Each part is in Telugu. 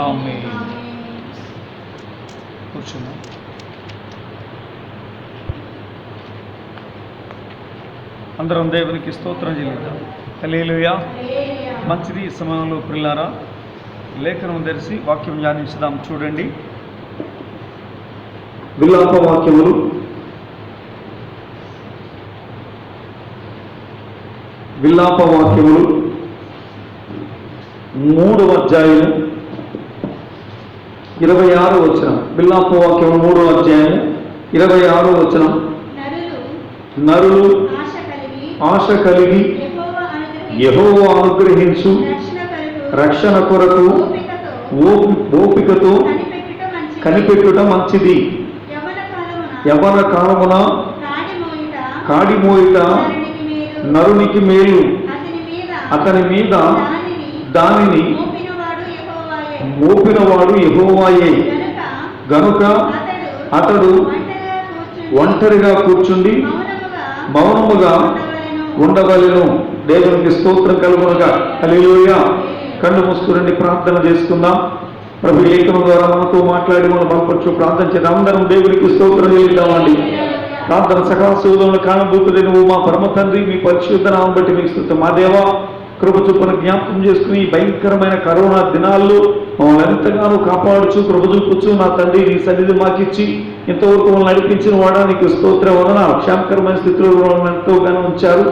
ఆమేన్. కూర్చున్నాం. అందరం దేవునికి స్తోత్రం చెల్లిద్దాం. హల్లెలూయా. మంచిది. ఈ సమయంలో ప్రియులారా లేఖనం తెరిచి వాక్యం ధ్యానించుదాం. చూడండి, విలాప వాక్యములు 3వ అధ్యాయము 26వ వచనం. విలాప వాక్యము 3వ అధ్యాయము 26వ వచనం. నరులు ఆశ కలిగి యెహోవా అనుగ్రహించు రక్షణ కొరకు ఓపికతో కనిపెట్టుట మంచిది. యవ్వన కాలమున కాడి మోయుట నరునికి మేలు, అతని మీద దానిని మోపినవాడు యెహోవాయే గనుక అతడు ఒంటరిగా కూర్చుండి మౌనముగా ఉండవలెను. దేవునికి స్తోత్రం కలుగునుగా. హల్లెలూయా. కళ్ళు మూసుకుని ప్రార్థన చేసుకుందాం. ప్రభు లేఖనం ద్వారా మనతో మాట్లాడి మనం బలపరచు ప్రార్థన చేద్దాం. అందరం దేవునికి స్తోత్రం చెల్లిద్దామండి. ప్రార్థన సకల సూదములు కానబోతుడే నువ్వు మా పరమ తండ్రి, మీ పరిశుద్ధ నామం బట్టి మీకు స్తుతి. మా దేవా, కృప చొప్పున జ్ఞాపకం చేసుకుని ఈ భయంకరమైన కరోనా దినాల్లో మమ్మల్ని ఎంతగానో కాపాడుచు కృప చూపుచు నా తండ్రి నీ సన్నిధి మాకిచ్చి ఇంతవరకు మమ్మల్ని నడిపించిన వాడా నీకు స్తోత్ర వలన క్షేమకరమైన స్థితిలో మమ్మల్ని ఎంతోగానో ఉంచారు.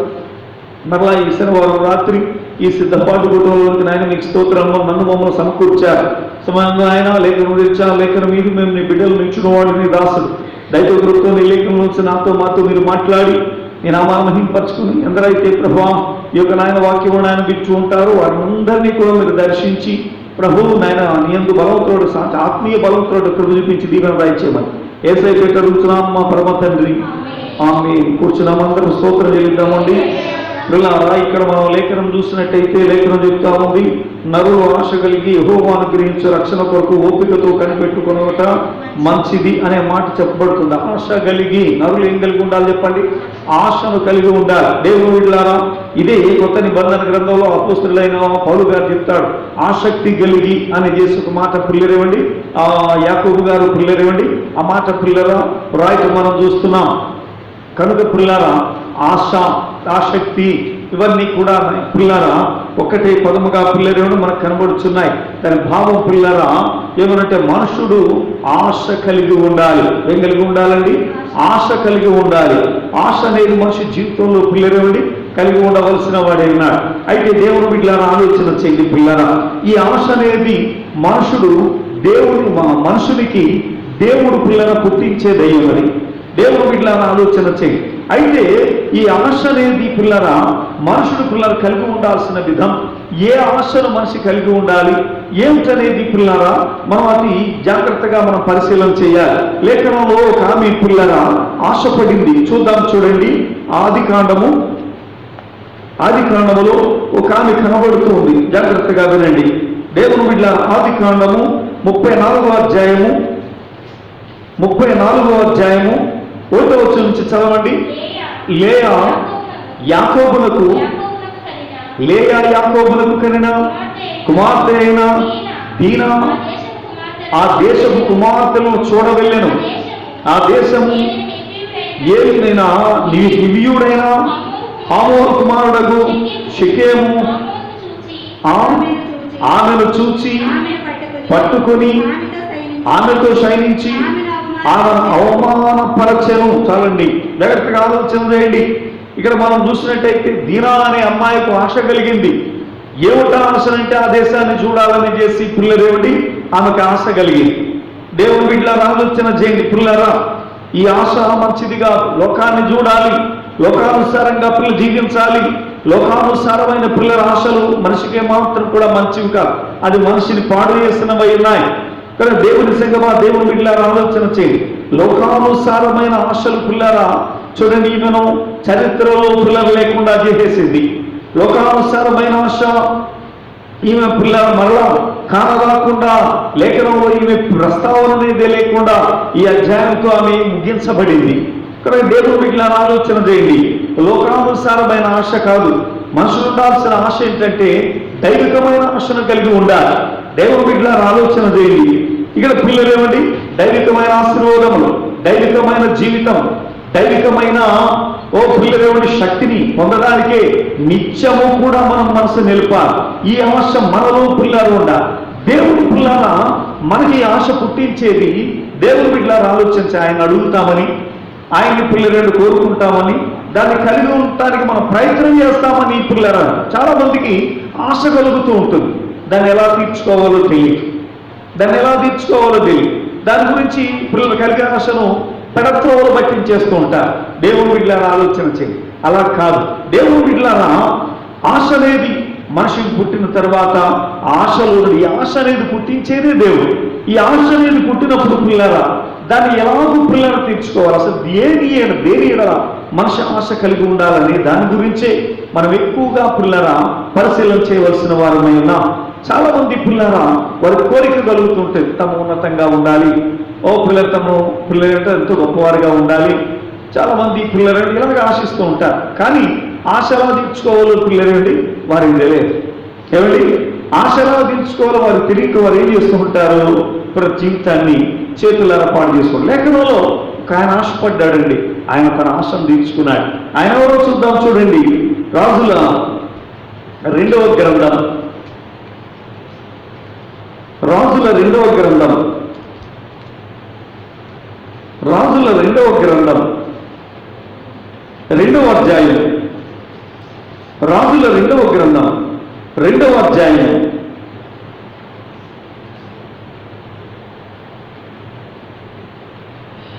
మరలా ఈ శనివారం రాత్రి ఈ సిద్ధపాటు కుటుంబంలోకి నాయన మీకు స్తోత్రంలో నన్ను మమ్మల్ని సమకూర్చారు. సమయంలో ఆయన లేఖనం తెచ్చారు. లేఖనం మీద మేము నీ బిడ్డలు నిచ్చిన వాడు నీ దాసుడు దైవ కృపతో నీ లేఖనం నుంచి నాతో మాతో మీరు మాట్లాడి నీ నామాన్ని మహింపరచుకుని ఎందరైతే ప్రభువా ఈ యొక్క నాయన వాక్యం నాయన విచ్చు ఉంటారో వారందరినీ కూడా మీరు దర్శించి ప్రభువు నాయన నీ యందు బలవంతుడు ఆత్మీయ బలవంతుడు కృప చూపించి దీవెన దయచేయమని యేసయ్య పేరిట అడుగుతున్నాం మా పరమ తండ్రి. ఆమేన్. కూర్చున్నాం. అందరం స్తోత్రం చెల్లిద్దామండి. పిల్లారా, ఇక్కడ మనం లేఖనం చూసినట్టయితే లేఖనం చెప్తా ఉంది, నరులు ఆశ కలిగి యెహోవా అనుగ్రహించే రక్షణ కొరకు ఓపికతో కనిపెట్టుకునట మంచిది అనే మాట చెప్పబడుతుంది. ఆశ కలిగి నరులు ఏం కలిగి ఉండాలి చెప్పండి? ఆశను కలిగి ఉండాలి. దేవుని బిడ్డలారా, ఇదే కొత్త నిబంధన గ్రంథంలో అపోస్తలుడైన పౌలు గారు చెప్తాడు. ఆసక్తి కలిగి అని చేసి ఒక మాట పిల్లరేవండి, యాకోబు గారు పిల్లరేవండి. ఆ మాట పిల్లరా రాయితో మనం చూస్తున్నాం. కనుక పిల్లారా, ఆశ ఆసక్తి ఇవన్నీ కూడా పిల్లరా ఒకటే పదముగా పిల్లరేమో మనకు కనబడుతున్నాయి. దాని భావం పిల్లరా ఏమనంటే మనుషుడు ఆశ కలిగి ఉండాలి. ఏం కలిగి ఉండాలండి? ఆశ కలిగి ఉండాలి. ఆశ అనేది మనిషి జీవితంలో పిల్లరేమండి కలిగి ఉండవలసిన వాడే ఉన్నాడు. అయితే దేవుని బిడ్డలారా ఆలోచన చేయండి పిల్లరా, ఈ ఆశ అనేది మనుషునికి దేవుడు పిల్లల పుట్టించే దయ్యం అని దేవుని బిడ్డలారా ఆలోచన చేయండి. అయితే ఈ ఆశ అనేది పిల్లరా మనుషుడు పిల్లలు కలిగి ఉండాల్సిన విధం, ఏ ఆశను మనిషి కలిగి ఉండాలి ఏమిటనేది పిల్లరా మనం అది జాగ్రత్తగా మనం పరిశీలన చేయాలి. లేఖనంలో ఒక ఆమె పిల్లరా ఆశపడింది. చూద్దాం, చూడండి. ఆది కాండములో ఒక ఆమె కనబడుతుంది. జాగ్రత్తగా వినండి దేవుని బిడ్డలారా. ఆది కాండము 34వ అధ్యాయము 1వ వచనం నుంచి చదవండి. లేయా యాకోబునకు కనిన కుమార్తె అయిన దీనా ఆ దేశపు కుమార్తెలను చూడవెళ్ళెను. ఆ దేశము ఏలినైనా హివ్వీయుడైన హమోరు కుమారుడగు షెకెము ఆమెను చూచి పట్టుకొని ఆమెతో శయనించి ఆమెను అవమానపరచెను. చాలండి, జాగ్రత్తగా ఆలోచన చేయండి. ఇక్కడ మనం చూసినట్టయితే దీనా అనే అమ్మాయికి ఆశ కలిగింది. ఏమిటా ఆశ అంటే ఆ దేశాన్ని చూడాలని చేసి పిల్లరేమిటి ఆమెకు ఆశ కలిగింది. దేవుని బిడ్డలారా ఆలోచన చేయండి పిల్లరా, ఈ ఆశ మంచిది కాదు. లోకాన్ని చూడాలి, లోకానుసారంగా పిల్లలు జీవించాలి. లోకానుసారమైన పిల్లల ఆశలు మనిషికి మాత్రం కూడా మంచివి కాదు, అది మనిషిని పాడు చేసినవై ఉన్నాయి. కానీ దేవుని సంగమా దేవుని బిడ్డలారా ఆలోచన చేయండి. లోకానుసారమైన ఆశలు పిల్లరా చూడండి, ఈమెను చరిత్రలో పిల్లలు లేకుండా చేసేసింది. లోకానుసారమైన ఆశ ఈమె పిల్లల మరలా కానరాకుండా లేఖనంలో ఈమె ప్రస్తావన అనేది లేకుండా ఈ అధ్యాయంతో ఆమె ముగించబడింది. కానీ దేవుని బిడ్డలారా ఆలోచన చేయండి. లోకానుసారమైన ఆశ కాదు, మనుషులు ఉండాల్సిన ఆశ ఏంటంటే దైవికమైన ఆశను కలిగి ఉండాలి. దేవుని బిడ్డలారా ఆలోచన చేయండి. ఇక్కడ పిల్లలు ఏమండి? దైవికమైన ఆశీర్వాదములు, దైవికమైన జీవితం, దైవికమైన పిల్లలేమండి శక్తిని పొందడానికే నిత్యము కూడా మనం మనసు నిలపాలి. ఈ ఆశ మనలో పిల్లలు ఉండాలి. దేవుని పిల్లల మనకి ఆశ పుట్టించేది దేవుని బిడ్డలారా ఆలోచించి ఆయన అడుగుతామని, ఆయన్ని పిల్లలను కోరుకుంటామని, దాన్ని కలిగి ఉండటానికి మనం ప్రయత్నం చేస్తామని పిల్లరా చాలా మందికి ఆశ కలుగుతూ ఉంటుంది. దాన్ని ఎలా తీర్చుకోవాలో తెలియదు, దాని గురించి పిల్లలు కలిగే ఆశను పెడత్రోవలు పట్టించేస్తూ ఉంటారు. దేవుని బిడ్డలారా ఆలోచన చేయి. అలా కాదు. దేవుని బిడ్డలారా ఆశ అనేది మనిషికి పుట్టిన తర్వాత ఈ ఆశ అనేది పుట్టించేదే దేవుడు. ఈ ఆశ అనేది పుట్టినప్పుడు పిల్లరా దాన్ని ఎలాగో పిల్లలు తీర్చుకోవాలి. అసలు దేని ఎడల మనిషి ఆశ కలిగి ఉండాలని దాని గురించే మనం ఎక్కువగా పిల్లరా పరిశీలన చేయవలసిన వారమై ఉన్నాం. చాలా మంది పిల్లరా వారి కోరిక కలుగుతుంటే తమ ఉన్నతంగా ఉండాలి, పిల్లలంటే ఎంతో గొప్పవారిగా ఉండాలి. చాలా మంది పిల్లలు ఇలాగ ఆశిస్తూ ఉంటారు. కానీ ఆశ ఎలా తీర్చుకోవాలో పిల్లలేండి వారికి తెలియదు. ఏమండి? ఆశ ఎలా తీర్చుకోవాలో వారు తెలియక వారు ఏం చేస్తూ ఉంటారు? ప్రతి జీవితాన్ని చేతులారా పాడు చేసుకోండి. లేఖనంలో ఒక ఆయన ఆశపడ్డాడండి, ఆయన తన ఆశను తీర్చుకున్నాడు. ఆయన ఎవరో చూద్దాం. చూడండి, రాజుల రెండవ గ్రంథం 2వ అధ్యాయం, రాజుల 2వ గ్రంథం 2వ అధ్యాయం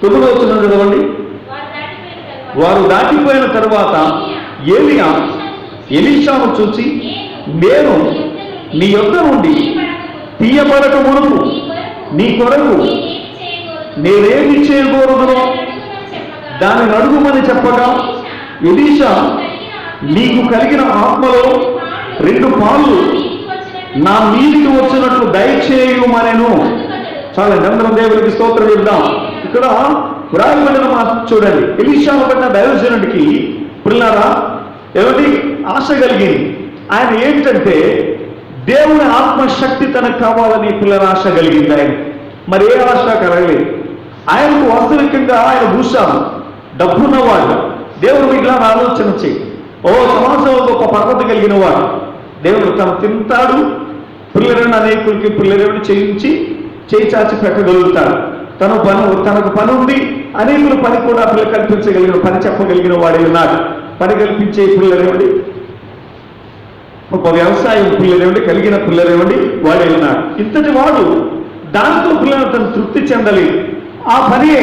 9వ వచనం చదవండి. వారు దాటిపోయిన తర్వాత ఎలీషాను చూసి, నేను నీ యొద్ద నుండి తీయబడక మునుపు నీ కొరకు నేనేమి చేయకూడదునో దానిని అడుగుమని చెప్పగా, ఎలీషా నీకు కలిగిన ఆత్మలో 2 పాలు నా మీదికి వచ్చినట్లు దయచేయుమనెను. చాలా అందరం దేవుడికి స్తోత్రం చెప్దాం. ఇక్కడ వ్రాయబడిన మాట చూడండి. ఎలీషాను పడిన దైవజనుడికి పిల్లరా ఏమిటి ఆశ కలిగింది? ఆయన ఏంటంటే దేవుని ఆత్మశక్తి తనకు కావాలని పిల్లల ఆశ కలిగింది. ఆయన మరి ఏ ఆశ కలగలేదు. ఆయనకు వాస్తవికంగా ఆయన భూషాలు డబ్బున్నవాడు. దేవుడు ఇట్లా ఆలోచన చేయి. సమాజంలో గొప్ప పర్వత కలిగిన వాడు. దేవుడు తను తింటాడు, పిల్లలను అనేకులకి పిల్లలను చేయించి చేయి చాచి పెట్టగలుగుతాడు. తనకు పని ఉంది, అనేకులు పని కూడా పిల్ల కల్పించగలిగిన, పని చెప్పగలిగిన వాడే ఉన్నాడు. పని కల్పించే పిల్లలేవండి, ఒక వ్యవసాయం పిల్లలేవండి, కలిగిన పిల్లలేవండి వాడే ఉన్నాడు. ఇంతటి వాడు దాంతో పిల్లలు తను తృప్తి చెందలేదు. ఆ పనే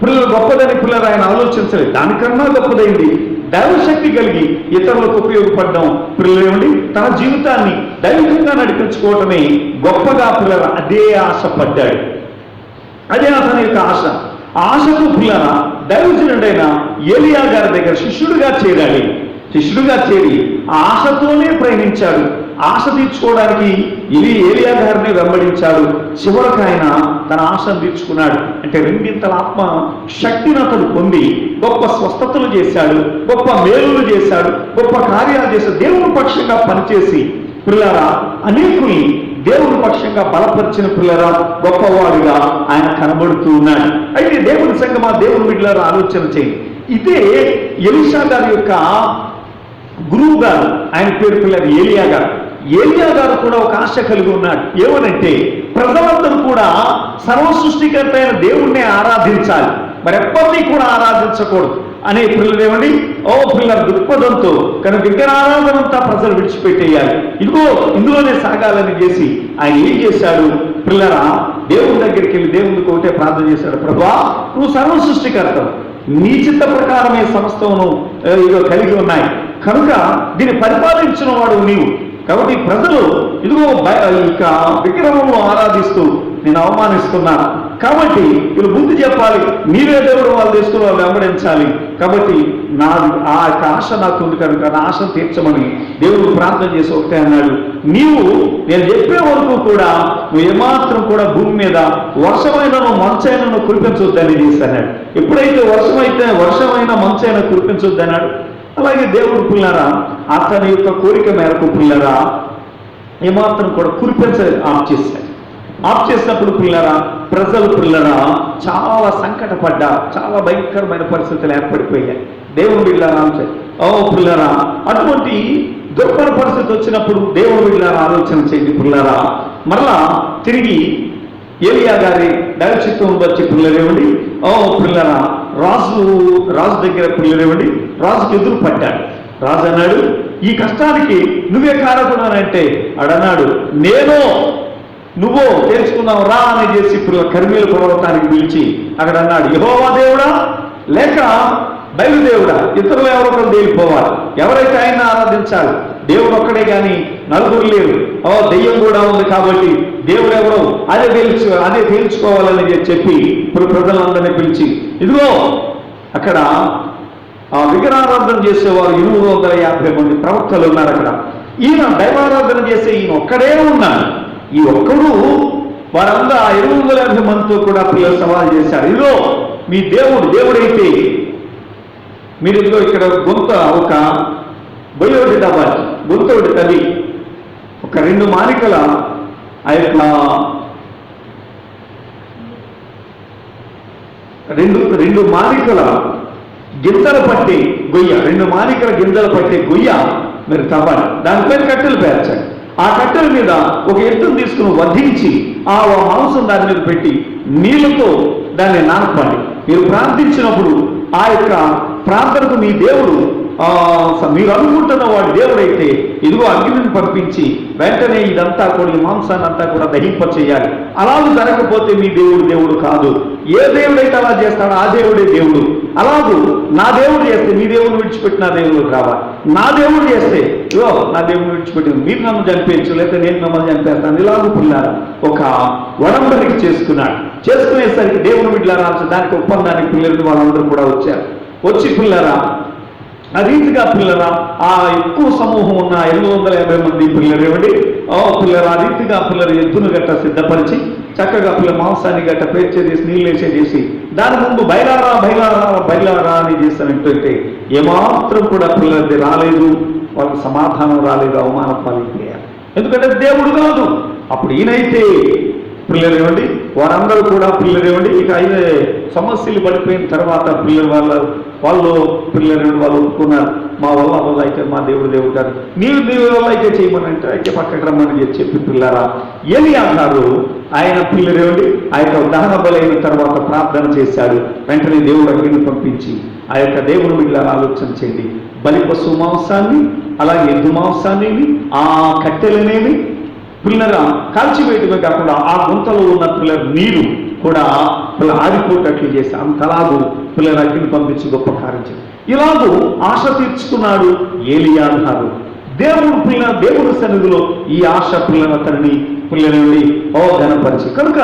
పిల్లలు గొప్పదని పిల్లలు ఆయన ఆలోచించలేదు. దానికన్నా గొప్పదైంది దైవశక్తి కలిగి ఇతరులకు ఉపయోగపడడం. పిల్లలేవండి తన జీవితాన్ని దైవికంగా నడిపించుకోవటమే గొప్పగా పిల్లలు అదే ఆశపడ్డాడు. అదే అతని యొక్క ఆశ. ఆశకు పిల్లల దైవజనుడైన ఏలియా గారి దగ్గర శిష్యుడిగా చేరి ఆశతోనే ప్రయాణించాడు. ఆశ తీర్చుకోవడానికి ఏలియా గారిని వెంబడించాడు. చివరికి ఆయన తన ఆశను తీర్చుకున్నాడు. అంటే 2 ఇంతల ఆత్మ శక్తిని అతడు పొంది గొప్ప స్వస్థతలు చేశాడు, గొప్ప మేలులు చేశాడు, గొప్ప కార్యాలు చేశాడు. దేవుని పక్షంగా పనిచేసి పిల్లరా అనేకుని దేవుని పక్షంగా బలపరిచిన పిల్లరా గొప్పవాడుగా ఆయన కనబడుతూ ఉన్నాడు. అయితే దేవుని సంగమా, దేవుని బిడ్డలారా ఆలోచన చేయండి. ఇదే ఎలీషా గారి యొక్క గురువు గారు, ఆయన పేరు పిల్లలు ఏలియా గారు కూడా ఒక ఆశ కలిగి ఉన్నాడు. ఏమనంటే ప్రజలందరూ కూడా సర్వ సృష్టికర్త అయిన దేవుణ్ణి ఆరాధించాలి, మరెప్పటినీ కూడా ఆరాధించకూడదు అనే పిల్లలు ఏమండి పిల్లల దృక్పథంతో కనుక విగ్రహారాధనంతా ప్రజలు విడిచిపెట్టేయాలి, ఇందులోనే సాగాలని చేసి ఆయన ఏం చేశాడు? పిల్లరా దేవుని దగ్గరికి వెళ్ళి దేవునికి ఒకటే ప్రార్థన చేశాడు. ప్రభువా, నువ్వు సర్వ సృష్టికర్తవు, నీ చిత్త ప్రకారమే సమస్తమును కలిగి ఉన్నాయి కనుక దీన్ని పరిపాలించిన వాడు నీవు. కాబట్టి ప్రజలు విగ్రహంలో ఆరాధిస్తూ నేను అవమానిస్తున్నాను. కాబట్టి వీళ్ళు ముందు చెప్పాలి, నీవే దేవుడు, వాళ్ళు తీసుకుని వాళ్ళు వెంబడించాలి. కాబట్టి ఆ యొక్క ఆశ నాకు ఉంది కనుక నా ఆశను తీర్చమని దేవుడు ప్రార్థన చేసి ఒకటే అన్నాడు, నేను చెప్పే వరకు కూడా నువ్వు ఏమాత్రం కూడా భూమి మీద వర్షమైనను మంచైనను కురిపించొద్దని చేశాడు. ఎప్పుడైతే వర్షమైనా మంచైనా కురిపించొద్దన్నాడు, అలాగే దేవుడు పిల్లరా అతని యొక్క కోరిక మేరకు పిల్లరా ఏమాత్రం కూడా కురిపించలేదు, ఆఫ్ చేశారు. ఆఫ్ చేసినప్పుడు పిల్లరా, ప్రజలు పిల్లరా చాలా సంకటపడ్డారు, చాలా భయంకరమైన పరిస్థితులు ఏర్పడిపోయాయి. దేవుని బిడ్డలారా, ఓ పిల్లరా, అటువంటి దుర్భర పరిస్థితి వచ్చినప్పుడు దేవుని బిడ్డలారా ఆలోచన చేయండి పిల్లరా. మరలా తిరిగి ఏలియా గారి దైవచిత్తం వచ్చి పిల్లరేవండి, ఓ పిల్లరా, రాజు దగ్గర పిల్లరేవండి, రాజుకి ఎదురు పడ్డాడు. రాజు అన్నాడు, ఈ కష్టానికి నువ్వే కారకున్నానంటే అడన్నాడు, నేను నువ్వు తెలుసుకున్నావు రా అని చేసి కర్మేలు పర్వతానికి పిలిచి అక్కడ అన్నాడు, యెహోవా దేవుడా లేక బయలుదేవుడా, ఇతరులు ఎవరొకరు తేలిపోవాలి, ఎవరైతే ఆయన ఆరాధించాలి, దేవుడు ఒక్కడే కానీ నలుగురు లేరు, దెయ్యం కూడా ఉంది కాబట్టి దేవుడు ఎవరో అదే తేల్చుకోవాలని చెప్పి ఇప్పుడు ప్రజలందరినీ పిలిచి, ఇదిగో అక్కడ విగ్రహారాధన చేసేవారు 850 మంది ప్రవక్తలు ఉన్నారు అక్కడ. ఈయన దైవారాధన చేసే ఈయన ఒక్కడే ఉన్నాడు. ఈ ఒక్కడు వారందరూ 850 మందితో కూడా పిల్లలు సవాల్ చేశారు, ఇదిగో మీ దేవుడైతే మీరు ఇదిగో ఇక్కడ ఒక బొయ్యోటి డబ్బాలి గుంతోటి తల్లి ఒక 2 మానికల ఆ యొక్క 2 మానికల గింజలు పట్టే గొయ్య, 2 మానికల గింజలు పట్టే గొయ్య మీరు తవ్వాలి, దానిపైన కట్టెలు పేర్చండి. ఆ కట్టెల మీద ఒక ఎత్తును తీసుకుని వధించి ఆ మాంసం దాని మీద పెట్టి నీళ్లతో దాన్ని నానపండి. మీరు ప్రార్థించినప్పుడు ఆ యొక్క ప్రార్థనకు మీ దేవుడు మీరు అనుకుంటున్న వాడి దేవుడైతే ఇదిగో అగ్నిని పంపించి వెంటనే ఇదంతా కూడా ఈ మాంసాన్ని అంతా కూడా దహింప చేయాలి. అలాగే జరగకపోతే మీ దేవుడు కాదు. ఏ దేవుడైతే అలా చేస్తాడో ఆ దేవుడే దేవుడు. అలాగూ నా దేవుడు చేస్తే మీ దేవుడు విడిచిపెట్టి నా దేవుడు రావాలి, నా దేవుడు చేస్తే ఇగో నా దేవుడు విడిచిపెట్టి మీరు నన్ను చంపేయచ్చు, లేకపోతే నేను మిమ్మల్ని చంపేస్తాను. ఇలాగూ పిల్లారా ఒక ఒడంబడిక చేసుకునేసరికి దేవుని బిడ్డలారా దానికి ఒప్పందానికి పిల్లలు వాళ్ళందరూ కూడా వచ్చి పిల్లరా ఆ రీతిగా పిల్లరా ఆ ఎక్కువ సమూహం ఉన్న 850 మంది పిల్లరేమిటి పిల్లలు ఆ రీతిగా పిల్లలు ఎద్దును గట్ట సిద్ధపరిచి చక్కగా మాంసాన్ని గట్ట పేర్చేసి నీళ్ళు వేసేసి దాని ముందు బయలారా అని చేస్తానంటే ఏమాత్రం కూడా పిల్లలది రాలేదు, వాళ్ళకి సమాధానం రాలేదు, అవమానం పాలైపోయారు. ఎందుకంటే దేవుడు కాదు. అప్పుడు ఈయనైతే పిల్లలేవండి వారందరూ కూడా పిల్లలేవండి. ఇక అయితే సమస్యలు పడిపోయిన తర్వాత వాళ్ళు ఒప్పుకున్నారు, మా వల్ల అయితే మా దేవుడు కాదు, నీవు వల్ల అయితే చేయమని అయితే పక్కకి రమ్మని చెప్పి పిల్లరా ఏలియా గారు ఆయన పిల్లలేవండి ఆ యొక్క దహన బలైన తర్వాత ప్రార్థన చేశాడు. వెంటనే దేవుడు అగ్నిని పంపించి ఆ యొక్క దేవుని బిడ్డల ఆలోచన చేయండి, బలి పశువు మాంసాన్ని అలాగే ఎద్దు మాంసాన్ని ఆ కట్టెలనేవి పిల్లల కాల్చివేయటమే కాకుండా ఆ గుంతలో ఉన్న పిల్లల నీరు కూడా ఆరిపోయేటట్లు చేసి అంతలాగూ పిల్లల అగ్ని పంపించి గొప్ప కార్యం. ఇలాగూ ఆశ తీర్చుకున్నాడు ఏలియా గారు. దేవుని సన్నిధిలో ఈ ఆశ పిల్లలని ఘనపరిచి కనుక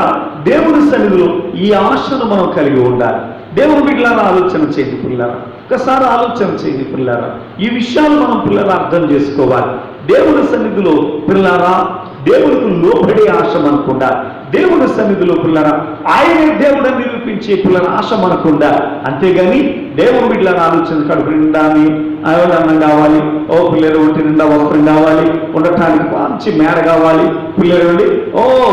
దేవుని సన్నిధిలో ఈ ఆశను మనం కలిగి ఉండాలి. దేవుని బిడ్డలారా ఆలోచన చేయండి పిల్లరా, ఒకసారి ఆలోచన చేయండి పిల్లరా. ఈ విషయాలు మనం పిల్లలు అర్థం చేసుకోవాలి. దేవుని సన్నిధిలో పిల్లరా దేవునికి లోబడే ఆశ మనకుండా, దేవుని సన్నిధిలో పిల్లరా ఆయనే దేవుడని నిరూపించే పిల్లల ఆశ మనకుండా. అంతేగాని దేవుని బిడ్డల ఆలోచన కడుపు నిండా అన్నం కావాలి, పిల్లలు ఒంటి నిండా వస్త్రం కావాలి, ఉండటానికి మంచి మేడ కావాలి, పిల్లలు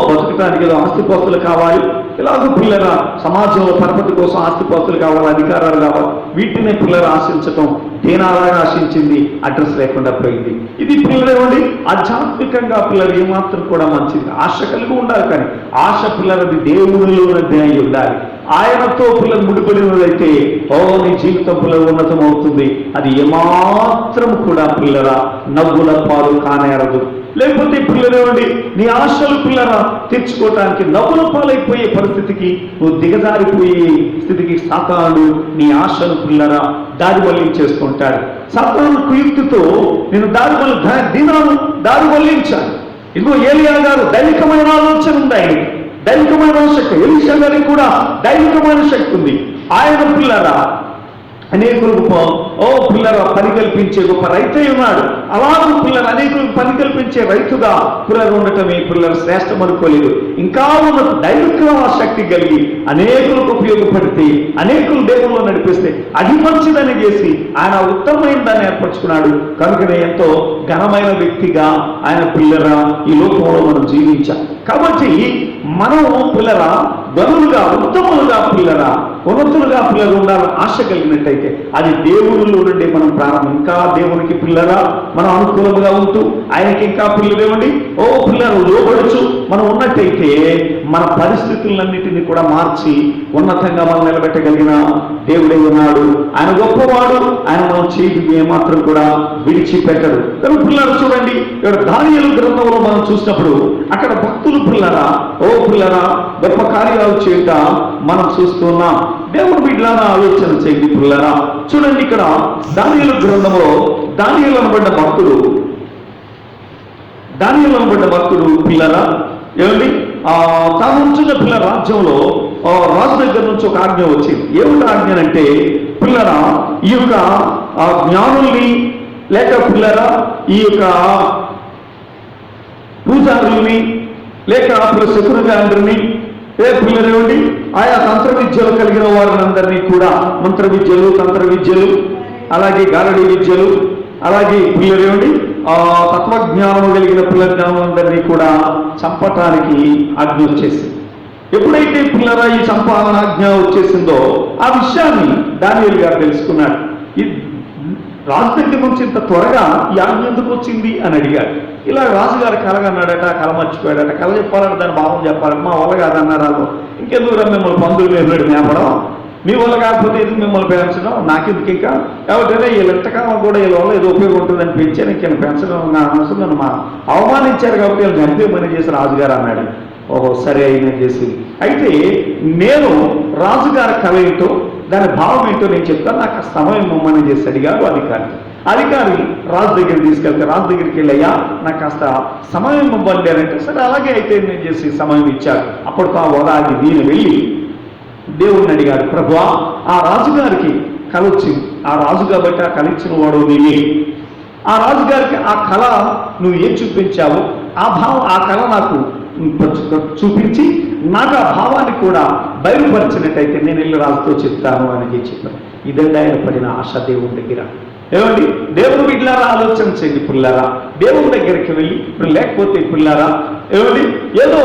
బతుకటానికి ఏదో ఆస్తిపాస్తులు కావాలి, ఇలాగ పిల్లల సమాజంలో పరపతి కోసం ఆస్తిపాస్తులు కావాలి, అధికారాలు కావాలి, వీటినే పిల్లలు ఆశించటం దేనాలాగా ఆశించింది, అడ్రస్ లేకుండా పోయింది. ఇది పిల్లలేవండి ఆధ్యాత్మికంగా పిల్లలు ఏమాత్రం కూడా మంచిది. ఆశ కలిగి ఉండాలి, కానీ ఆశ పిల్లలది దేవునిలోనే అయి ఉండాలి. ఆయనతో పిల్లలు ముడిపడినదైతే నీ జీవితం పిల్లలు ఉన్నతం అవుతుంది. అది ఏమాత్రం కూడా పిల్లల నవ్వుల పాలు కానేరదు. లేకపోతే పిల్లలేవండి నీ ఆశలు పిల్లరా తెచ్చుకోవటానికి నవ్వుల పాలైపోయే పరిస్థితికి నువ్వు దిగజారిపోయే స్థితికి సాతానుడు నీ ఆశలు పిల్లరా దారి వల్లించేసుకుంటాడు. సాతాను కుయుక్తితో నేను దినాలు దారి వల్లించాను. ఇదిగో ఏలియా గారు దైవికమైన ఆలోచన ఉంది, ఆయన దైవికమైన శక్తి. ఎలీషా గారికి కూడా దైవికమైన శక్తి ఉంది. ఆయన పిల్లరా అనేకులకు పిల్లల పని కల్పించే గొప్ప రైతు ఉన్నాడు. అలాగే పిల్లలు అనేకులకు పని కల్పించే రైతుగా పిల్లలు ఉండటమే పిల్లలు శ్రేష్టం అనుకోలేదు. ఇంకా ఉన్న దైవిక శక్తి కలిగి అనేకులకు ఉపయోగపడితే, అనేకులు దేవుల్లో నడిపిస్తే అది మంచిదని చేసి ఆయన ఉత్తమమైన దాన్ని ఏర్పరచుకున్నాడు. కనుకనే ఎంతో ఘనమైన వ్యక్తిగా ఆయన పిల్లల ఈ లోకంలో మనం జీవించాం. కాబట్టి మనం పిల్లల గనులుగా, ఉత్తములుగా పిల్లల, ఉన్నతులుగా పిల్లలు ఉండాలని ఆశ కలిగినట్టయితే అది దేవునిలో నుండి మనం ప్రారంభం. ఇంకా దేవునికి పిల్లరా మనం అనుకూలంగా ఉంటూ ఆయనకి ఇంకా పిల్లలేమండి పిల్లలు లోబడుచు మనం ఉన్నట్టయితే మన పరిస్థితులన్నిటినీ కూడా మార్చి ఉన్నతంగా మనం నిలబెట్టగలిగిన దేవుడే ఉన్నాడు. ఆయన గొప్పవాడు. ఆయన మనం చేతి ఏమాత్రం కూడా విడిచిపెట్టడు. కనుక పిల్లలు చూడండి, ఇక్కడ దానియేలు గ్రంథంలో మనం చూసినప్పుడు అక్కడ భక్తులు పిల్లరా పిల్లరా గొప్ప కార్యాలు చేయట మనం చూస్తున్నాం. దేవుడు బిడ్డలారా ఆలోచన చేయండి పిల్లరా. చూడండి, ఇక్కడ దానియేలు గ్రంథంలో దానియేలు అనబడ్డ భక్తుడు పిల్లరా ఏమండి తాను ఉంచిన పిల్లల రాజ్యంలో రాజు దగ్గర నుంచి ఒక ఆజ్ఞ వచ్చింది. ఏమిటి ఆజ్ఞ అంటే పిల్లరా ఈ యొక్క జ్ఞానుల్ని లేక పిల్లరా ఈ యొక్క పూజారుల్ని లేక శకునగాండ్రిని పిల్లలేమండి ఆయా తంత్ర విద్యలు కలిగిన వారిని అందరినీ కూడా మంత్ర విద్యలు, తంత్ర విద్యలు, అలాగే గారడీ విద్యలు, అలాగే పిల్లలేమండి తత్వజ్ఞానం కలిగిన పిల్ల జ్ఞానులందరినీ కూడా చంపటానికి ఆజ్ఞ వచ్చేసింది. ఎప్పుడైతే పిల్లరా ఈ చంపాలన ఆజ్ఞ వచ్చేసిందో ఆ విషయాన్ని దానియేలు గారు తెలుసుకున్నాడు. ఈ రాజు దగ్గర నుంచి ఇంత త్వరగా ఈ ఆజ్ఞ ఎందుకు వచ్చింది అని అడిగాడు. ఇలా రాజుగారు కలగన్నాడట, కల మర్చిపోయాడట. కల చెప్పాలంటే దాని భావం చెప్పాలంటే మా వల్ల కాదన్నారు. వాళ్ళు ఇంకెందుకు మిమ్మల్ని పందులు వేసాడు మేపడం, మీ వల్ల కాకపోతే ఎందుకు మిమ్మల్ని పెంచడం, నాకెందుకు ఇంకా కాబట్టి వీళ్ళు ఎంతకాలం కూడా వీళ్ళ వల్ల ఏదో ఉపయోగం ఉంటుందని పెంచాను, ఇంక పెంచడం నా అవసరం నన్ను అవమానించారు కాబట్టి వీళ్ళు చంపేమని చేసి రాజుగారు అన్నాడు. ఓహో సరే అయినా చేసి అయితే నేను రాజుగారి కళ ఏంటో దాని భావం ఏంటో నేను చెప్తాను, నాకు సమయం ఇవ్వమని చేసి అడిగారు అధికారి రాజు దగ్గరికి తీసుకెళ్తే రాజు దగ్గరికి వెళ్ళయ్యా నాకు కాస్త సమయం ఇవ్వండి అంటే సరే అలాగే అయితే నేను చేసి సమయం ఇచ్చాడు. అప్పుడు తా వరాగి నేను వెళ్ళి దేవుడిని అడిగాడు, ప్రభువా ఆ రాజుగారికి కళ వచ్చింది, ఆ రాజు కాబట్టి ఆ కళ ఇచ్చిన వాడు నీవే, ఆ రాజుగారికి ఆ కళ నువ్వు ఏం చూపించావు ఆ భావం ఆ కళ నాకు చూపించి నాకు ఆ భావాన్ని కూడా బయలుపరిచినట్టయితే నేను వెళ్ళి రాజుతో చెప్తాను అని చెప్పాను. ఇదండి ఆయన పడిన ఆశ దేవుని దగ్గర. ఏమండి దేవుని బిడ్డలారా ఆలోచన చేయండి పిల్లారా. దేవుని దగ్గరికి వెళ్ళి ఇప్పుడు లేకపోతే పిల్లారా ఏమండి ఏదో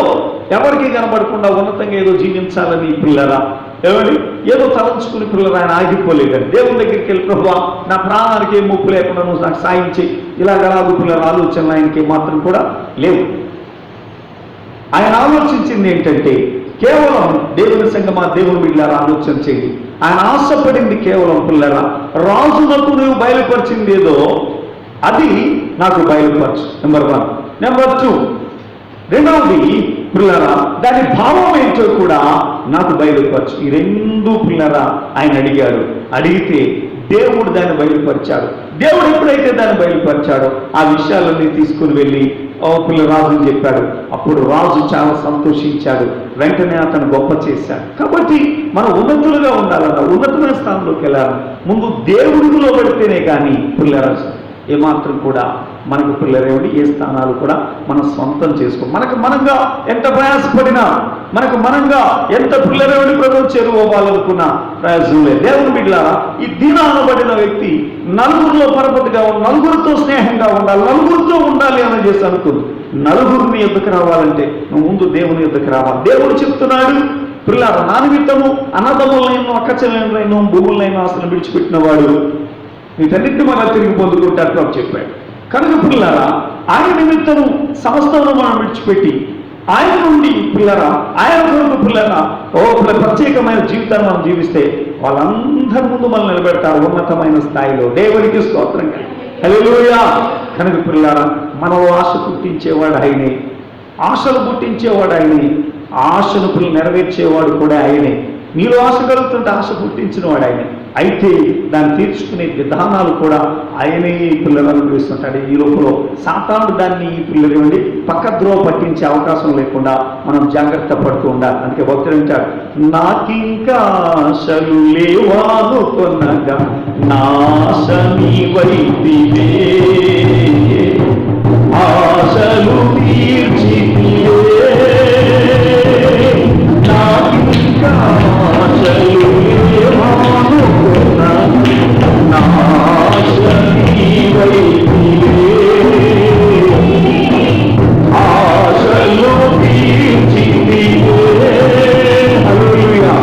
ఎవరికి కనబడకుండా ఉన్నతంగా ఏదో జీవించాలని పిల్లరా ఏమండి ఏదో తలంచుకుని పిల్లలు ఆయన ఆగిపోలేదని దేవుని దగ్గరికి వెళ్ళి ప్రభువా నా ప్రాణానికి ఏం ముప్పు లేకుండా నువ్వు నాకు సాయం చేయి ఇలాగలాగు పిల్లల ఆలోచనలు ఆయనకి మాత్రం కూడా లేవు. ఆయన ఆలోచించింది ఏంటంటే కేవలం దేవుని సంగమా దేవుని బిడ్డలారా ఆలోచన చేయండి. ఆయన ఆశపడింది కేవలం పిల్లరా రాజునకు నువ్వు బయలుపరిచింది ఏదో అది నాకు బయలుపరచు. నెంబర్ 1. నెంబర్ 2 రెండవది పిల్లరా దాని భావం ఏంటో కూడా నాకు బయలుపరచు. ఈ 2 పిల్లరా ఆయన అడిగాడు. అడిగితే దేవుడు దాన్ని బయలుపరిచాడు. దేవుడు ఎప్పుడైతే దాన్ని బయలుపరిచాడో ఆ విషయాలన్నీ తీసుకుని వెళ్ళి రాజు చెప్పాడు. అప్పుడు రాజు చాలా సంతోషించాడు. వెంటనే అతను గొప్ప చేశాడు. కాబట్టి మనం ఉన్నతులుగా ఉండాలన్నా ఉన్నతమైన స్థానంలోకి వెళ్ళాలి. ముందు దేవుడికి లోబడితేనే కానీ పిల్లరా ఏమాత్రం కూడా మనకు పిల్లరేమిటి ఏ స్థానాలు కూడా మనం సొంతం చేసుకో మనకు మనంగా ఎంత ప్రయాసపడినా మనకు మనంగా ఎంత పిల్లరేమిటి ప్రభువు చేరుకోవాలనుకున్నా ప్రయాసం లేదు. దేవుని బిడ్డలారా ఈ దీన అనబడిన వ్యక్తి నలుగురిలో పరపతిగా నలుగురితో స్నేహంగా ఉండాలి నలుగురితో ఉండాలి అని చేసి అనుకుంది. నలుగురిని ఎద్దుకు రావాలంటే నువ్వు ముందు దేవుని ఎద్దుకు రావాలి. దేవుడు చెప్తున్నాడు పిల్లల నా నిమిత్తము అన్నదమ్ములైన అక్కచెల్లెలైన భూములైన ఆస్తులను విడిచిపెట్టిన వాడు వీటన్నిటిని మనం తిరిగి పొందుకుంటారు అని చెప్పాడు. కనుక పిల్లరా ఆయన నిమిత్తము సమస్తము మనం విడిచిపెట్టి ఆయన నుండి పిల్లరా ఆయన కొరకు పిల్లరా ప్రత్యేకమైన జీవితాన్ని మనం జీవిస్తే వాళ్ళందరి ముందు మనం నిలబెడతారు ఉన్నతమైన స్థాయిలో. దేవునికి స్తోత్రం. హల్లెలూయా. కనుక పిల్లరా మనం ఆశ పుట్టించేవాడు ఆయనే, ఆశలు పుట్టించేవాడు ఆయనే, ఆశను నెరవేర్చేవాడు కూడా ఆయనే. మీరు ఆశ కలుగుతుంటే ఆశ పుట్టించిన వాడు ఆయనే. అయితే దాన్ని తీర్చుకునే విధానాలు కూడా ఆయనే పిల్లలు అనుభవిస్తుంటాడు. ఈ లోపల సాతానుడు దాన్ని ఈ పిల్లలు నుండి పక్కద్రోవ పట్టించే అవకాశం లేకుండా మనం జాగ్రత్త పడుతూ ఉండాలి. అందుకే భక్తుడు అంటాడు, నాకింకా ఆశలు లేవానుకొనగా నాశ నీవైతివే, ఆశలు తీర్చితివే, నాకింకా ఆశలు లేవానుకొనగా నాశ నీవైతివే, ఆశలు తీర్చితివే. హల్లెలూయా.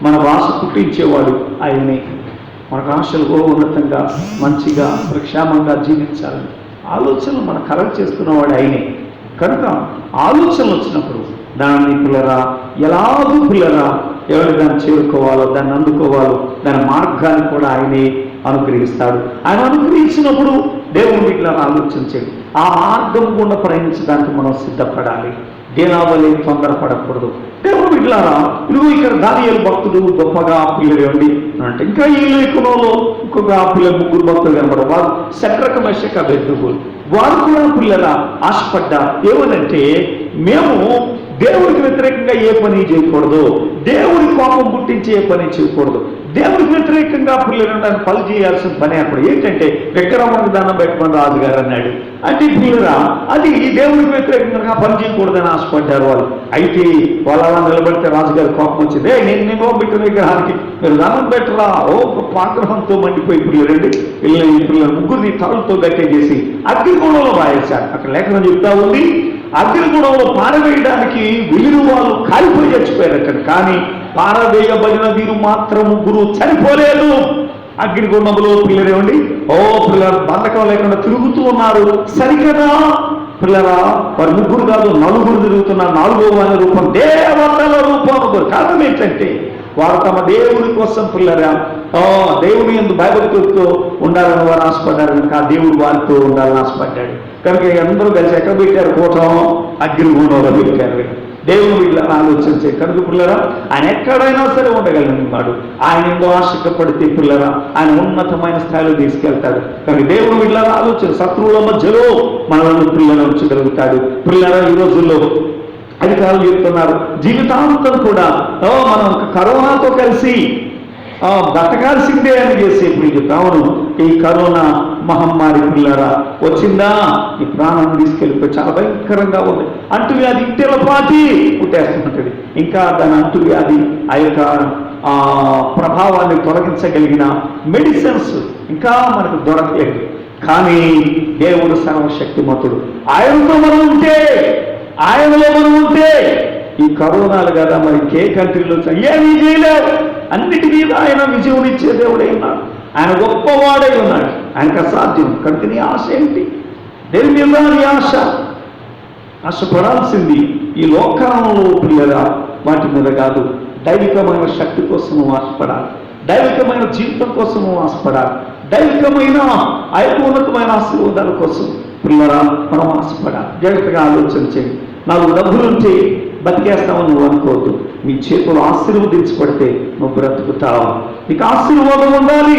మన వాస పుట్టించేవాడు ఆయనే. మనకు ఆశలు ఉన్నతంగా మంచిగా ప్రక్షేమంగా జీవించాలని ఆలోచనలు మన కలెక్ట్ చేస్తున్నవాడు ఆయనే. కనుక ఆలోచనలు వచ్చినప్పుడు దాన్ని పిల్లరా ఎలాగూ పిల్లరా ఎవరు దాన్ని చేరుకోవాలో, దాన్ని అందుకోవాలో, దాని మార్గాన్ని కూడా ఆయనే అనుగ్రహిస్తాడు. ఆయన అనుగ్రహించినప్పుడు దేవుని బిడ్డలను ఆలోచించేది ఆ మార్గం గుండా ప్రయాణించడానికి మనం సిద్ధపడాలి. దేనావళి తొందరపడకూడదు. దేవుని బిడ్డలారా, ఇదిగో ఇక్కడ దానియేలు భక్తుడు గొప్పగా పిల్లలు అండి అంటే ఇంకా ఈ లేఖనంలో ఇంకొక పిల్లలు ముగ్గురు భక్తులు కనబడరు. వారు శద్రక మెషక అబేద్నెగోలు వారు కూడా పిల్లల ఆశపడ్డారు. ఏమనంటే మేము దేవుడికి వ్యతిరేకంగా ఏ పని చేయకూడదు, దేవుడి కోపం పుట్టించి ఏ పని చేయకూడదు, దేవుడికి వ్యతిరేకంగా పిల్లలు పని చేయాల్సిన పని అప్పుడు ఏంటంటే విగ్రహానికి దండం పెట్టమని రాజుగారు అన్నాడు. అంటే పిల్లరా అది దేవుడికి వ్యతిరేకంగా పని చేయకూడదని ఆశపడ్డారు వాళ్ళు. అయితే వాళ్ళు అలా నిలబడితే రాజుగారి కోపం వచ్చింది, నేను పెట్టిన విగ్రహానికి మీరు దండం పెట్టరా, ఓ గొప్ప ఆగ్రహంతో మండిపోయి పిల్లలండి పిల్లలు ముగ్గురిని తలతో గట్టేసి అగ్నిగుణంలో పారేశారు. అక్కడ లేఖనం చెప్తా ఉంది, అగ్నిగుణంలో పారవేయడానికి వీరు వాళ్ళు కాలిపోయి చచ్చిపోయారు అక్కడ. కానీ పారవేయబడిన వీరు మాత్రం ముగ్గురు చనిపోలేదు. అగ్నిగుండంలో పిల్లలేమండి ఓ పిల్లలు బంధకం లేకుండా తిరుగుతూ ఉన్నారు. సరికదా పిల్లరా వారు ముగ్గురు కాదు నలుగురు తిరుగుతున్నారు. నాలుగో అనే రూపం దేవతల రూపం. కారణం ఏంటంటే వారు తమ దేవుడి కోసం పిల్లరా దేవుని యందు భయభక్తులతో ఉండాలని వారు ఆశపడ్డారు. కనుక ఆ దేవుడు వారితో ఉండాలని ఆశపడ్డాడు. కనుక అందరూ కలిసి ఎక్కడ పెట్టారు? కూటం అగ్నిగుండంలో పెట్టారు. దేవుని వీళ్ళని ఆలోచించే కనుక పిల్లరా ఆయన ఎక్కడైనా సరే ఉండగలిగినాడు. ఆయన ఎంతో ఆశపడితే పిల్లరా ఆయన ఉన్నతమైన స్థాయిలో తీసుకెళ్తాడు. కానీ దేవుని వీళ్ళని ఆలోచన శత్రువుల మధ్యలో మనల్ని పిల్లలు ఉంచగలుగుతాడు. పిల్లరా ఈ రోజుల్లో అధికారులు చెప్తున్నారు జీవితాంతం కూడా మనం కరోనాతో కలిసి బ్రతకాల్సిందే అని చేసి ఇప్పుడు చెప్తాను. ఈ కరోనా మహమ్మారి పిల్లరా వచ్చిందా ఈ ప్రాణాన్ని తీసుకెళ్ళిపోయి చాలా భయంకరంగా ఉంది. అంటువ్యాధి ఇంటిల పాటి పుట్టేస్తుంటుంది. ఇంకా దాని అంటువ్యాధి ఆ యొక్క ప్రభావాన్ని తొలగించగలిగిన మెడిసిన్స్ ఇంకా మనకు దొరకలేదు. కానీ దేవుడు సర్వశక్తిమంతుడు. ఆయనతో మనం ఉంటే, ఆయనలో మనం ఉంటే ఈ కరోనాలు కదా మరి ఏ కంట్రీలో ఏమీ చేయలేవు. అన్నిటి మీద ఆయన విజయం ఇచ్చే దేవుడై ఉన్నాడు. ఆయన గొప్పవాడై ఉన్నాడు. ఆయనకు అసాధ్యం. కనుక నీ ఆశ ఏంటి? దేని మీద నీ ఆశపడాల్సింది ఈ లోకంలో పిల్లరా వాటి మీద కాదు. దైవికమైన శక్తి కోసము ఆశపడాలి. దైవికమైన జీవితం కోసము ఆశపడాలి. దైవికమైన ఉన్నతమైన ఆశీర్వాదాల కోసం పిల్లరా మనం ఆశపడాలి. జాగ్రత్తగా ఆలోచన చేయండి. 4 డబ్బులుంటే బతికేస్తామని నువ్వు అనుకోవద్దు. నీ చేతులు ఆశీర్వదించబడితే నువ్వు బ్రతుకుతావు. నీకు ఆశీర్వాదం ఉండాలి.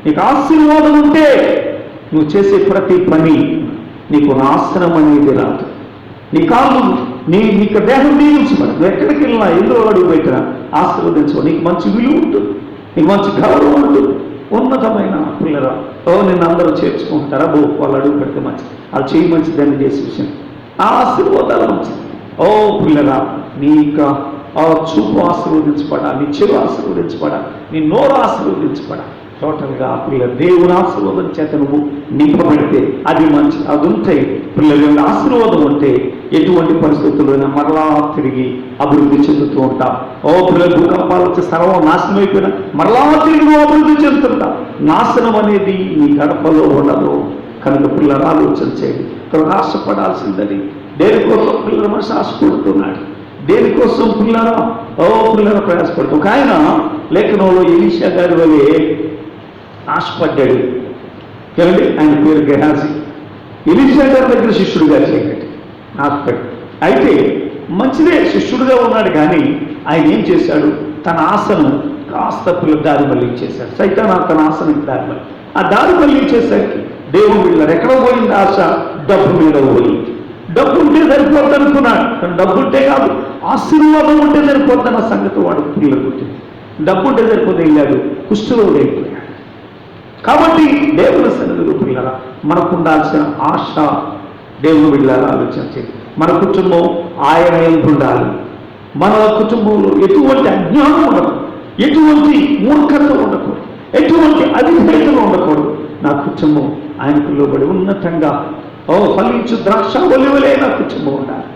నీకు ఆశీర్వాదం ఉంటే నువ్వు చేసే ప్రతి పని నీకు నాశనం అనేది రాదు. నీ కాళ్ళు నీకు దేహం దీవించబడి నువ్వు ఎక్కడికి వెళ్ళినా ఎందులో అడుగు పెట్టినా ఆశీర్వదించబడి నీకు మంచి విలువ ఉంటుంది, నీకు మంచి గౌరవం ఉంటుంది. ఉన్నతమైన పిల్లరా నిన్ను అందరూ చేర్చుకుంటారా వాళ్ళు అడుగు పెడితే మంచిది, వాళ్ళు చేయి మంచిదని చేసే విషయం ఆశీర్వాదాలు మంచిది. పిల్లరా నీ యొక్క చూపు ఆశీర్వదించబడా, నీ చెవి ఆశీర్వదించబడా, నీ నోరు ఆశీర్వదించబడా. టోటల్గా పిల్లలు దేవుని ఆశీర్వాదం చేత నువ్వు నింపబడితే అది మంచి. అది ఉంటే పిల్లల ఆశీర్వాదం ఉంటే ఎటువంటి పరిస్థితుల్లోనైనా మరలా తిరిగి అభివృద్ధి చెందుతూ ఉంటాం. పిల్లలు భూకంపాలు వచ్చి సర్వం నాశనం అయిపోయినా మరలా తిరిగి నువ్వు అభివృద్ధి చెందుతుంటావు. నాశనం అనేది నీ గడపలో ఉండదు. కనుక పిల్లలు ఆలోచన చేయండి. ఆశపడాల్సిందని దేనికోసం పిల్లల మనిషి ఆశపడుతున్నాడు. దేనికోసం పిల్లల ప్రయాసపడుతూ ఒక ఆయన లేఖనంలో ఎలీషా గారి వలె ఆశపడ్డాడు. ఏమండి ఆయన పేరు గెహాజీ. ఎలీషా గారి దగ్గర శిష్యుడిగా చేయగట్టి ఆశపడి అయితే మంచిదే శిష్యుడిగా ఉన్నాడు. కానీ ఆయన ఏం చేశాడు? తన ఆశను కాస్త పిల్లలు దారి మళ్ళించేశాడు. సైతాన్ తన ఆశనికి దారి మళ్ళీ ఆ దారి మళ్ళించేసరికి దేవుడు వీళ్ళని ఎక్కడ పోయింది ఆశ? డబ్బు మీద పోయింది. డబ్బు ఉంటే సరిపోద్ది అనుకున్నాడు, కానీ డబ్బు ఉంటే కాదు, ఆశీర్వాదం ఉంటే సరిపోద్దన్న సంగతి వాడు పిల్లలు పుట్టింది. డబ్బు ఉంటే సరిపోతే వెళ్ళాడు, కుష్ఠరోగి అయిపోయాడు. కాబట్టి దేవుని సన్నిధిలో పిల్లరా మనకు ఉండాల్సిన ఆశ దేవుని బిడ్డలారా ఆలోచన చేయండి. మన కుటుంబం ఆయన యందు ఉండాలి. మన కుటుంబంలో ఎటువంటి అజ్ఞానం ఉండకూడదు, ఎటువంటి మూర్ఖత్వం ఉండకూడదు, ఎటువంటి అవిధేయతలు ఉండకూడదు. నా కుటుంబం ఆయనకు లోబడి ఉన్నతంగా ఫలించు ద్రాక్ష ఒలివలే నా కుటుంబం ఉండాలి.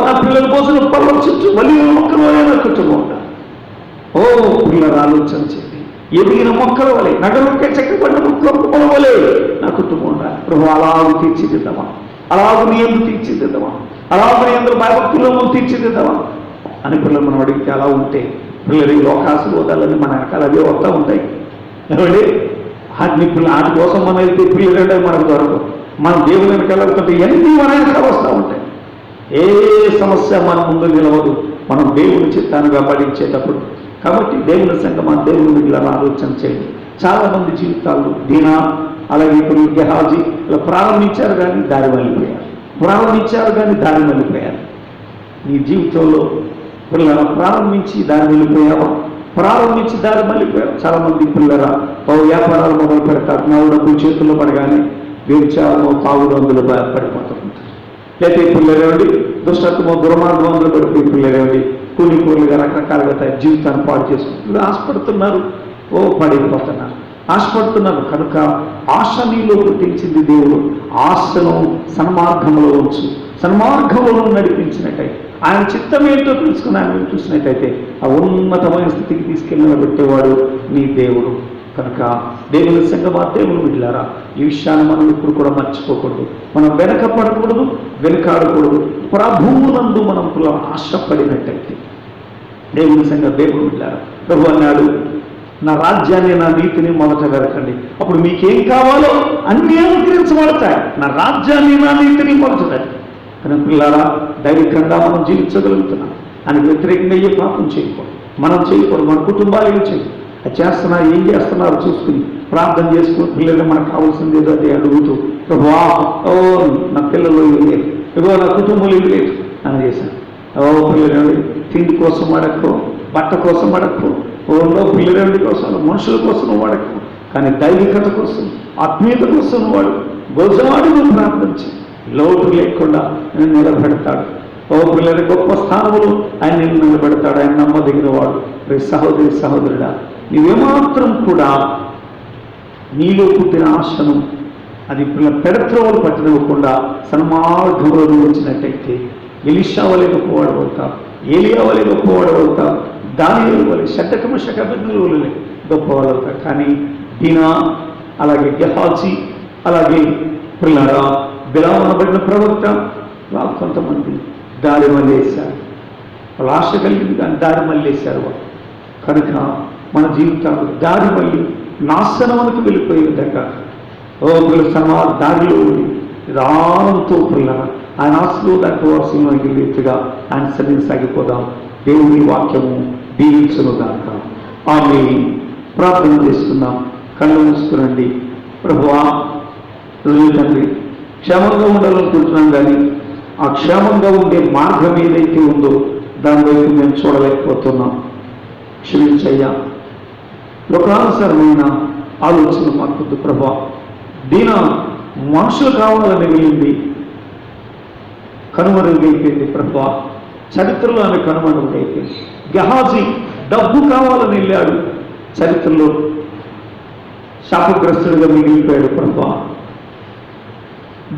నా పిల్లల కోసం పళ్ళ చుట్టూ ఒలివ మొక్కలే నా కుటుంబం ఉండాలి. పిల్లలు ఆలోచన చేయండి. ఎదిగిన మొక్కల వలె, నగరంకే చెక్కబడిన మొక్కల వలె నా కుటుంబం ఉండాలి. ప్రభు అలాగూ తీర్చిదిద్దామా, అలాగూ నీ ఎందుకు తీర్చిదిద్దామా, అలాగూ నీ ఎందుకు భయభక్తులను తీర్చిదిద్దామా అని పిల్లలు మనం అడిగితే అలా ఉంటే పిల్లలు ఈ లోకాశీర్వాదాలన్నీ మన వెనకాల అవే వస్తూ ఉంటాయి. ఏమండి వాటి కోసం మనం వెళ్తే పిల్లలు మనకు దొరకదు. మనం దేవుని వెనకాల వెళ్తుంటే ఎన్ని మన వెనకాల వస్తూ ఉంటాయి. ఏ సమస్య మన ముందు నిలవదు మనం దేవుని చిత్తాన్ని వెంబడించేటప్పుడు. కాబట్టి దేవుని సంగమా, దేవుని వీళ్ళని ఆలోచన చేయండి. చాలామంది జీవితాలు దీనా అలాగే ఇప్పుడు గెహాజీ ఇలా ప్రారంభించారు కానీ దారి మళ్ళిపోయారు, ప్రారంభించారు కానీ దారి మళ్ళిపోయారు. నీ జీవితంలో పిల్లల ప్రారంభించి దారి వెళ్ళిపోయావా? ప్రారంభించి దారి మళ్ళిపోయారు. చాలామంది పిల్లల వ్యాపారాలు మొదలు పెడతారు, నా డబ్బులు చేతుల్లో పడగానే వ్యభిచారమో తాగుడు అందులో పడిపోతుంటారు. లేకపోతే పిల్లలేవండి దుష్టత్వమో దుర్మార్గం అందులో పడిపోయి పిల్లలేవండి కూలిగా రకరకాలుగా జీవితాన్ని పాడు చేసుకుంటారు. ఆశపడుతున్నారు, పడిపోతున్నారు, ఆశపడుతున్నారు. కనుక ఆశ నీలో పుట్టించింది దేవుడు. ఆశను సన్మార్గంలో ఉంచు, సన్మార్గంలో నడిపించినట్టయితే, ఆయన చిత్తం ఏంటో తెలుసుకుని ఆయన చూసినట్టయితే ఆ ఉన్నతమైన స్థితికి తీసుకెళ్ళి పెట్టేవాడు నీ దేవుడు. కనుక దేవుని సంగమా, దేవుని బిడ్డలారా, ఈ విషయాన్ని మనం ఇప్పుడు కూడా మర్చిపోకూడదు. మనం వెనకపడకూడదు, వెనకాడకూడదు. ప్రభువునందు మనం ఆశపడినట్టయితే దేవుని సంగతి, దేవుని బిడ్డలారా, ప్రభు అన్నాడు, నా రాజ్యాన్ని నా నీతిని మొదట వెరకండి, అప్పుడు మీకేం కావాలో అన్నీ అనుగ్రహించబడతాయి. నా రాజ్యాన్ని నా నీతిని మొదట వెరకండి. కనుక పిల్లారా, దైవికంగా మనం జీవించగలుగుతున్నాం. ఆయనకు వ్యతిరేకంగా ఏ పాపం చేయకూడదు, మనం చేయకూడదు, మన కుటుంబాలు ఏం చేయదు. అది చేస్తున్నారు, ఏం చేస్తున్నారు చూసుకుని ప్రార్థన చేసుకుని పిల్లలు మనకు కావాల్సింది ఏదో అది అడుగుతూ, ప్రభువా నా పిల్లలు ఇవి లేదు, ఇగో నా కుటుంబంలో ఇవి లేదు అని చేశాను. పిల్లలు తిండి కోసం అడక్కో, బట్ట కోసం అడక్కో, పిల్లల కోసం, మనుషుల కోసం వాడకు, కానీ దైవికత కోసం, ఆత్మీయత కోసం వాడు గోజవాడు నువ్వు ప్రార్థించి లోటు లేకుండా నేను నిలబెడతాడు. పిల్లల గొప్ప స్థానంలో ఆయన నిన్ను నిలబెడతాడు. ఆయన నమ్మదగిన వాడు. సహోదరి సహోదరుడా, నీవేమాత్రం కూడా నీలో పుట్టిన ఆశను అది పెడత్రోవలు పట్టినవ్వకుండా సన్మార్గంలో వచ్చినట్టయితే ఎలీషా వలె గొప్పవాడు అవుతావు, ఏలియా వలె గొప్పవాడు అవుతావు, దానియేలు వలె, షడ్డకము షకబెద్దుల వలె గొప్పవాడు అవుతావు. కానీ దీనా అలాగే గెహాజీ అలాగే పిల్లరా బిలామనబడిన ప్రవక్త వాళ్ళు కొంతమంది దారి మళ్ళేశారు. వాళ్ళు ఆశ కలిగింది కానీ దారి మళ్ళేశారు. కనుక మన జీవితాలు దారి మళ్ళీ నాశనమునకు వెళ్ళిపోయే విధంగా పిల్ల దారిలో ఉండి నిదానంతో పిల్లల ఆయన ఆశలో దానికి వర్షంలో రీతిగా ఆయన సన్నిధి సాగిపోదాం. దేవుని వాక్యము దీవించును గాక. ఆమేన్. ప్రార్థన చేసుకుందాం. కళ్ళు మూసుకురండి. ప్రభువా, తండ్రి, క్షేమంగా ఉండాలనుకుంటున్నాం కానీ ఆ క్షేమంగా ఉండే మార్గం ఏదైతే ఉందో దాని వైపు మేము చూడలేకపోతున్నాం. క్షమించయ్యా. లోకానుసారమైన ఆలోచన మాకు ప్రభా. దీన మనుషులు కావాలని వెళ్ళింది, కనుమరుగైపోయింది ప్రభా. చరిత్రలో ఆమె కనుమరుగైపోయింది. గెహాజీ డబ్బు కావాలని వెళ్ళాడు, చరిత్రలో శాపగ్రస్తుడిగా మిగిలిపోయాడు ప్రభా.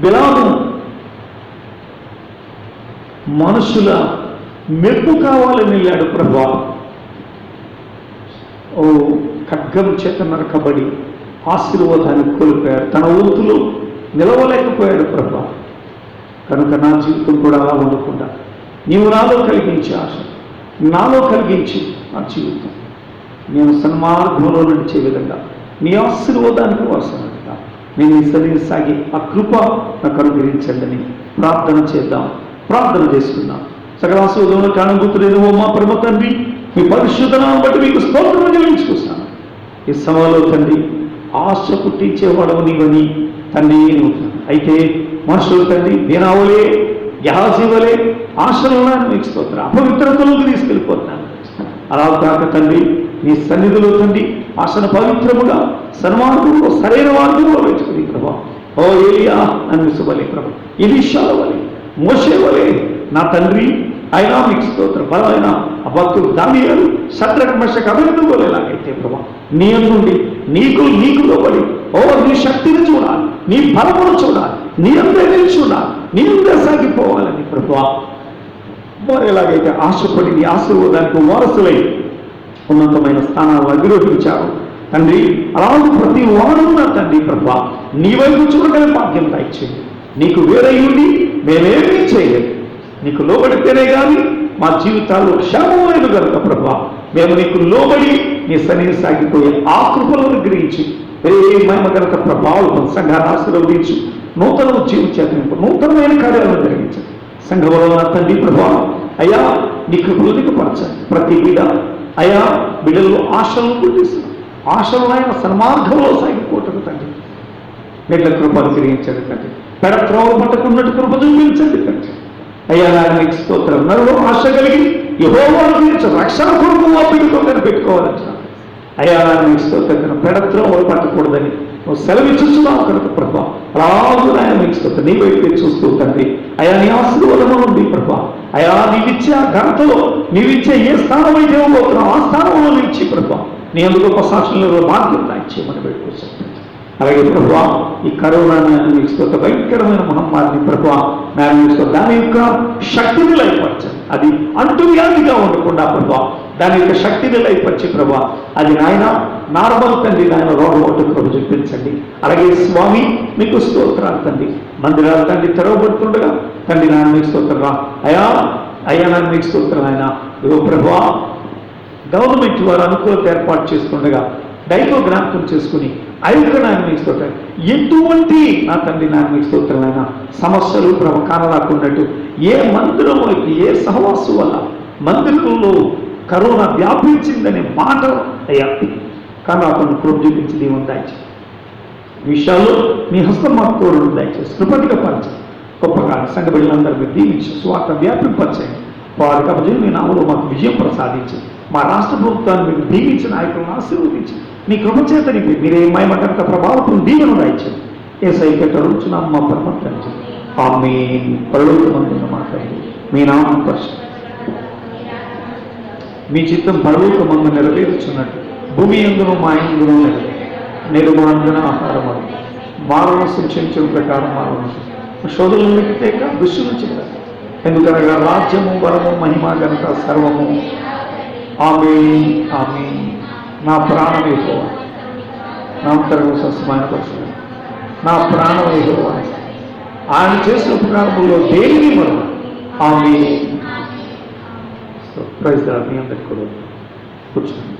బిలాము మనుషుల మెప్పు కావాలని వెళ్ళాడు ప్రభా. ఖడ్గం చేత నరకబడి ఆశీర్వాదాన్ని కోల్పోయాడు. తన ఊతులు నిలవలేకపోయాడు ప్రభా. కనుక నా జీవితం కూడా అలా ఉండకుండా నీవు నాలో కలిగించే ఆశ, నాలో కలిగించి నా జీవితం నేను సన్మార్గంలో నడిచే విధంగా నీ ఆశీర్వాదానికి వస్తున్నట్టుగా నేను ఈ సరిని సాగి ఆ కృప నాకు అనుగ్రహించండి అని ప్రార్థన చేద్దాం. ప్రార్థన చేసుకుందాం. సకలాశీర్వాదములకు కారణభూతుడైన ఓ మా పరమ తండ్రి, మీ పరిశుద్ధనాన్ని బట్టి మీకు స్తోత్రం చెల్లించుకొస్తాను. ఈ సమయంలో తండ్రి ఆశ పుట్టించేవాడవు నీవని తండ్రి అయితే మనుషులు తండ్రి దీనావలే గ్యాసి వలే ఆశలు ఉన్నాయని మీకు స్తోత్రం. అపవిత్రతలోకి తీసుకెళ్ళిపోతున్నాను. అలా కాక తండ్రి నీ సన్నిధిలో తండ్రి ఆశను పవిత్రముగా సన్మార్గంలో సరైన మార్గంలో పెంచుకుని ప్రభా. ఓ ఏలియా నన్ను విసువలే ప్రభా, ఈ విషయాల వలె మోషే వలె నా తండ్రి అయినా మీకు స్తోత్రం. బలమైన ఆ భక్తుడు దానియేలు శద్రక్ మెషక్ అబేద్నెగోలు ఎలాగైతే ప్రభా నీ నుండి నీకు లోబడి ఓ నీ శక్తిని చూడాలి, నీ బలమును చూడాలి, నీ అందే నిల్చుండాలి, నీ అందే సాగిపోవాలని ప్రభా వారు ఎలాగైతే ఆశపడి నీ ఆశీర్వాదానికి వారసులై ఉన్నతమైన స్థానాలను అధిరోహించారు తండ్రి. అలాగే ప్రతి వారు నా తండ్రి ప్రభా నీ వైపు చూడగల భాగ్యం దయచేయండి. నీకు వేరై ఉండి మేమేమీ చేయలేదు. నీకు లోబడితేనే కానీ మా జీవితాల్లో క్షేమం లేదు కనుక ప్రభా మేము నీకు లోబడి నీ సన్నిధి సాగిపోయే ఆ కృపలను గ్రహించి మహిమ కనుక ప్రభావం సంఘాన్ని ఆశీర్వదించు. నూతన జీవించేందుకు నూతనమైన కార్యాలను జరిగించండి. సంఘంలో తండ్రి ప్రభావం అయ్యా నీ కృపలు దిగపరచండి. ప్రతి బిడ్డ అయ్యా బిడ్డల్లో ఆశలను పుట్టిస్తున్నాం. ఆశలైన సన్మార్గంలో సాగిపోవటం తండ్రి బిడ్డల కృపను గ్రహించండి తండ్రి. పెడత్రోవ పట్టకున్నట్టు కృప చూపించండి తండ్రి. అయ్యా నాకు స్తోత్రం. నరుడు ఆశ కలిగి యెహోవాను గురించి రక్షణ కొరకు అప్పిడుకోగానే పెట్టుకోవాలంటున్నాను. అయ్యా నాకు స్తోత్రం. పెడత్రోవలు పట్టకూడదని నువ్వు సెలవిచ్చుస్తున్నావు కనుక ప్రభా అలాగే ఆయన మీకు స్తోత్రం. నీ వైపు చూస్తూ తండ్రి అయా నీ ఆశీర్వాదము ఉంది ప్రభా. అయా నీవిచ్చే ఆ ఘనతలో నీవిచ్చే ఏ స్థానం అయితే పోతున్నావు ఆ స్థానంలో నిలిచి ప్రభా నీ అందుకు గొప్ప సాక్షులలో బాధ్యత ఇచ్చేయమని పెట్టుకోవచ్చు. అలాగే ప్రభా ఈ కరోనా మీకు స్తోత్రం భయంకరమైన మహమ్మారిని ప్రభా నేను దాని యొక్క శక్తిని లయపరచండి. అది అంటువ్యాధిగా ఉండకుండా ప్రభా దాని యొక్క శక్తిని లయపరిచి ప్రభా అది నాయన నార్మల్ తండ్రి నాయన రోగం ప్రభు చూపించండి. అలాగే స్వామి మీకు స్తోత్రాలు తండ్రి. మందిరాలు తండ్రి తెరవబడుతుండగా తండ్రి నాయన మీకు స్తోత్రం. అయ్యా నాన్న మీకు స్తోత్రం. ఆయన ప్రభా గవర్నమెంట్ వారు అనుకూలత ఏర్పాటు చేస్తుండగా డైకో జ్ఞాపకం చేసుకుని ఐక్య నాయన మీకు స్తోత్రం. ఎటువంటి నా తండ్రి నాయన మీకు స్తోత్రమైన సమస్యలు ప్రభు కానరాకున్నట్టు ఏ మందిరంలోకి ఏ సహవాసు వల్ల మందిరంలో కరోనా వ్యాపించిందనే మాట అయ్యా కానీ అతను కృప చూపించి దేవుని దయచేసి విషయాల్లో మీ హస్తం మాకు తోడు దయచేసి కృపటిగా పరచండి. గొప్పగా సంఘ బిడ్డలందరూ మీరు దీవించి స్వార్థ వ్యాపింపరచండి. వారికి అభిజయం మీ నామలో మాకు విజయం ప్రసాదించి మా రాష్ట్ర ప్రభుత్వాన్ని మీరు దీవించి నాయకులను ఆశీర్వదించి నీ కృపచేత మీరే మహిమకంత ప్రభావం దీవెను దయచేయండి. ఏ సైకెట్ అడుగుతున్నాం మా పరమంతండి. ఆమేన్. పరలోకమందున్న మాట్లాడి మీ నామం పరిశుద్ధ మీ చిత్తం పరలోకమందు నెరవేర్చున్నట్టు భూమి ఎందును మా ఎందును నిర్మాణమైన ఆహారం అది మానవ సూచించిన ప్రకారం మానవ శోధనలోకి తేక దుష్టులు చెప్పారు. ఎందుకనగా రాజ్యము బలము మహిమ ఘనత సర్వము ఆమేన్ ఆమేన్. నా ప్రాణం యెహోవా నామతరము సస్యమైన పరచు. నా ప్రాణం యెహోవా ఆయన చేసిన ఉపకారములో దేనిని మనం ఆమేన్. Praise the lord. మీ అందరికీ కూడా కూర్చోండి.